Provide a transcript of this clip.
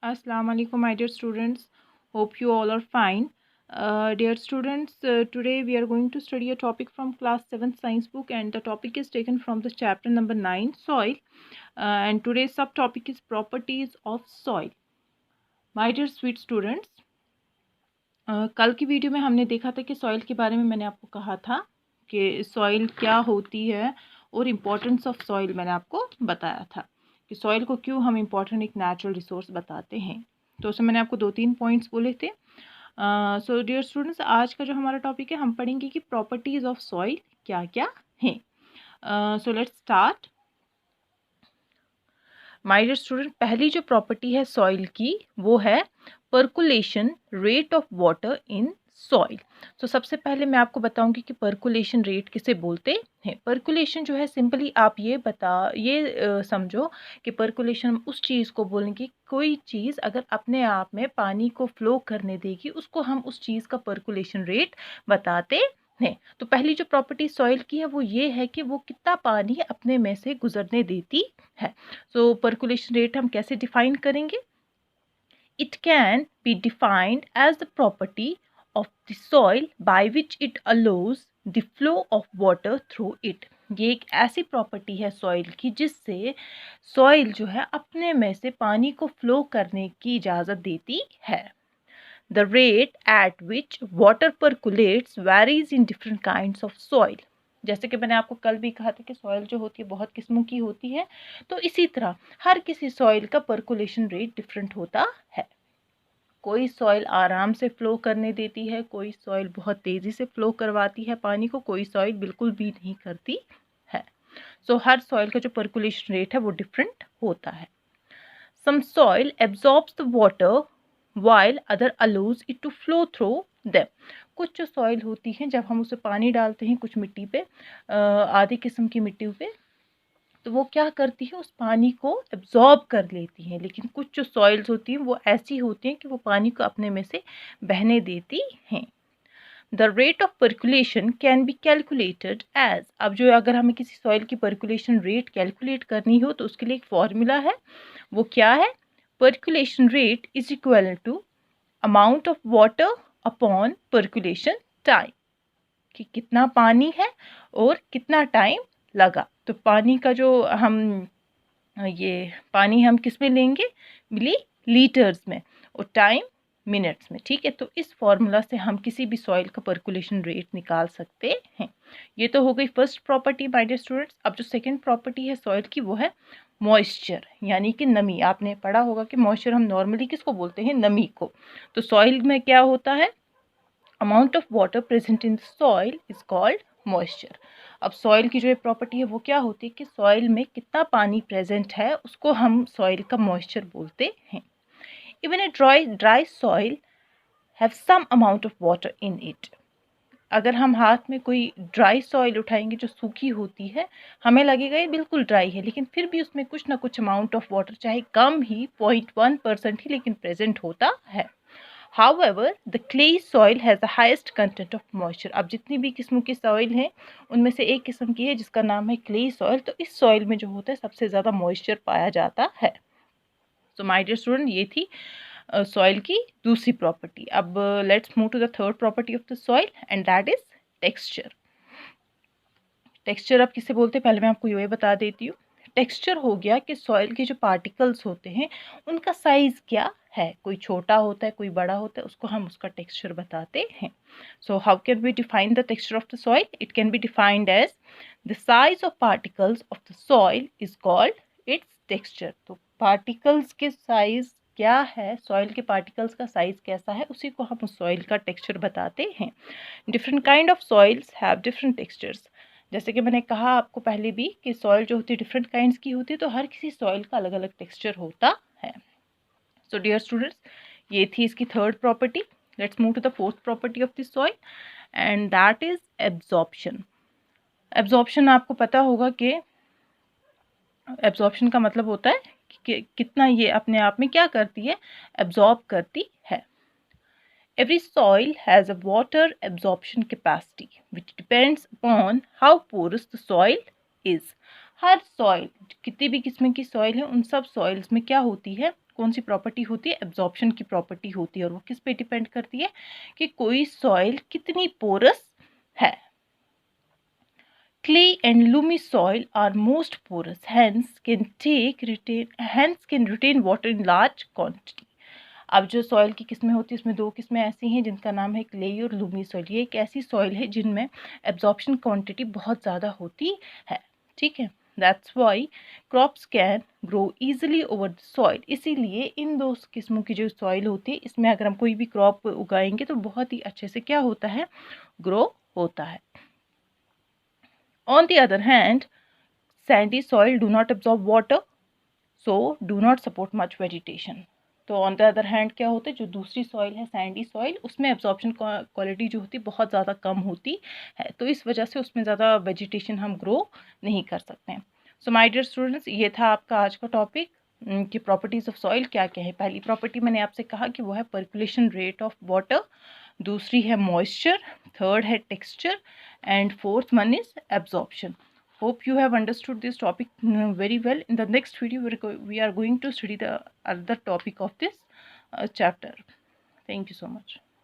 Assalamu alaikum, my dear students. Hope you all are fine. Dear students, today we are going to study a topic from class 7 science book, and the topic is taken from the chapter number 9 soil. And today's subtopic is properties of soil. My dear sweet students, कल की video में हमने देखा था कि soil के बारे में मैंने आपको कहा था कि सॉइल क्या होती है और इम्पोर्टेंस ऑफ सॉइल मैंने आपको बताया था कि सॉइल को क्यों हम इम्पोर्टेंट एक नेचुरल रिसोर्स बताते हैं। तो उसमें मैंने आपको 2-3 पॉइंट्स बोले थे। सो डियर स्टूडेंट्स, आज का जो हमारा टॉपिक है हम पढ़ेंगे कि प्रॉपर्टीज़ ऑफ सॉइल क्या क्या हैं। So let's start. My dear student, पहली जो प्रॉपर्टी है सॉइल की वो है percolation rate of water in soil. तो सबसे पहले मैं आपको बताऊंगी कि परकुलेशन रेट किसे बोलते हैं। परकुलेशन जो है सिंपली आप ये समझो कि परकुलेशन उस चीज़ को बोलेंगे, कोई चीज़ अगर अपने आप में पानी को फ्लो करने देगी उसको हम उस चीज़ का परकुलेशन रेट बताते हैं। तो पहली जो प्रॉपर्टी सॉइल की है वो ये है कि वो कितना पानी अपने में से गुजरने देती है। सो परकुलेशन रेट हम कैसे डिफाइन करेंगे? It can be defined as the property of the soil by which it allows the flow of water through it. ये एक ऐसी प्रॉपर्टी है सॉइल की जिससे सॉइल जो है अपने में से पानी को फ्लो करने की इजाज़त देती है। The rate at which water percolates varies in different kinds of soil. जैसे कि मैंने आपको कल भी कहा था कि सॉइल जो होती है बहुत किस्मों की होती है, तो इसी तरह हर किसी सॉइल का परकुलेशन रेट डिफरेंट होता है। कोई सॉइल आराम से फ्लो करने देती है, कोई सॉइल बहुत तेज़ी से फ्लो करवाती है पानी को, कोई सॉइल बिल्कुल भी नहीं करती है। सो हर सॉइल का जो परकुलेशन रेट है वो डिफरेंट होता है। Some soil absorbs the water while other allows it to flow through them. कुछ जो सॉइल होती हैं जब हम उसे पानी डालते हैं कुछ मिट्टी पे, आधी किस्म की मिट्टी पे, तो वो क्या करती है उस पानी को एब्जॉर्ब कर लेती हैं। लेकिन कुछ जो सॉइल्स होती हैं वो ऐसी होती हैं कि वो पानी को अपने में से बहने देती हैं। The rate of percolation can be calculated as, अब जो अगर हमें किसी सॉइल की परकुलेशन रेट कैलकुलेट करनी हो तो उसके लिए एक फॉर्मूला है। वो क्या है? Percolation rate is equal to amount of water upon percolation time, कि कितना पानी है और कितना टाइम लगा। तो पानी का जो पानी हम किस में लेंगे? मिली लीटर्स में, और टाइम मिनट्स में। ठीक है, तो इस फॉर्मूला से हम किसी भी सॉइल का परकुलेशन रेट निकाल सकते हैं। ये तो हो गई first property my dear students. अब जो सेकंड प्रॉपर्टी है सॉइल की वो है मॉइस्चर, यानी कि नमी। आपने पढ़ा होगा कि मॉइस्चर हम नॉर्मली किसको बोलते हैं? नमी को। तो सॉइल में क्या होता है? Amount of water present in the soil is called moisture. अब सॉइल की जो प्रॉपर्टी है वो क्या होती है कि सॉइल में कितना पानी प्रेजेंट है उसको हम सॉइल का मॉइस्चर बोलते हैं। Even a dry soil have some amount of water in it. अगर हम हाथ में कोई ड्राई सॉइल उठाएंगे जो सूखी होती है, हमें लगेगा ये बिल्कुल ड्राई है, लेकिन फिर भी उसमें कुछ ना कुछ अमाउंट ऑफ वाटर, चाहे कम ही 0.1% ही, लेकिन प्रेजेंट होता है। However, the clay soil has the highest content of moisture. अब जितनी भी किस्मों की सॉइल हैं उनमें से एक किस्म की है जिसका नाम है क्ले सॉइल। तो इस सॉइल में जो होता है सबसे ज़्यादा मॉइस्चर पाया जाता है। सो माय डियर स्टूडेंट, ये थी सॉइल की दूसरी प्रॉपर्टी। अब let's move to the third property of the soil and that is texture. Texture अब किसे बोलते हैं पहले मैं आपको ये बता देती हूँ। टेक्सचर हो गया कि सॉइल के जो पार्टिकल्स होते हैं उनका साइज़ क्या है, कोई छोटा होता है कोई बड़ा होता है, उसको हम उसका टेक्सचर बताते हैं। So how can we define the texture of the soil? It can be defined as the size of particles of the soil is called its texture. तो पार्टिकल्स के साइज क्या है, सॉइल के पार्टिकल्स का size कैसा है, उसी को हम उस सॉइल का टेक्सचर बताते हैं। Different kind of soils have different textures. जैसे कि मैंने कहा आपको पहले भी कि सॉइल जो होती है डिफरेंट काइंड्स की होती है, तो हर किसी सॉइल का अलग अलग टेक्सचर होता है। सो डियर स्टूडेंट्स, ये थी इसकी third property. Let's move to the fourth property of this soil and that is absorption. Absorption आपको पता होगा कि एब्जॉर्प्शन का मतलब होता है कि कितना ये अपने आप में क्या करती है? एब्जॉर्ब करती है। Every soil has a water absorption capacity which depends upon how porous the soil is. Her soil, कितनी भी किस्म की सॉइल है, उन सब सॉइल्स में क्या होती है? कौन सी प्रॉपर्टी होती है, एब्जॉर्प्शन की प्रॉपर्टी होती है, और वो किस पे डिपेंड करती है कि कोई सॉइल कितनी पोरस है। Clay and loamy soil are most porous, hence can retain water in large quantity. अब जो सॉइल की किस्में होती है, इसमें दो किस्में ऐसी हैं जिनका नाम है क्ले और लूमी सॉइल। ये एक ऐसी सॉइल है जिनमें एब्जॉर्प्शन क्वांटिटी बहुत ज़्यादा होती है, ठीक है। That's why crops can grow easily over the soil. इसीलिए इन दो किस्मों की जो सॉइल होती है, इसमें अगर हम कोई भी क्रॉप उगाएंगे तो बहुत ही अच्छे से क्या होता है, ग्रो होता है। On the other hand, sandy soil do not absorb water, so do not support much vegetation. तो ऑन द अदर हैंड क्या होता है, जो दूसरी सॉइल है सैंडी सॉइल, उसमें एब्जॉर्प्शन क्वालिटी जो होती है बहुत ज़्यादा कम होती है, तो इस वजह से उसमें ज़्यादा वेजिटेशन हम ग्रो नहीं कर सकते हैं। सो माय डियर स्टूडेंट्स, ये था आपका आज का टॉपिक कि प्रॉपर्टीज़ ऑफ सॉइल क्या क्या है। पहली प्रॉपर्टी मैंने आपसे कहा कि वो है पर्कुलेशन रेट ऑफ वाटर, दूसरी है मॉइस्चर, थर्ड है texture, and fourth one is absorption. Hope you have understood this topic very well. In the next video, we are going to study the other topic of this chapter. Thank you so much.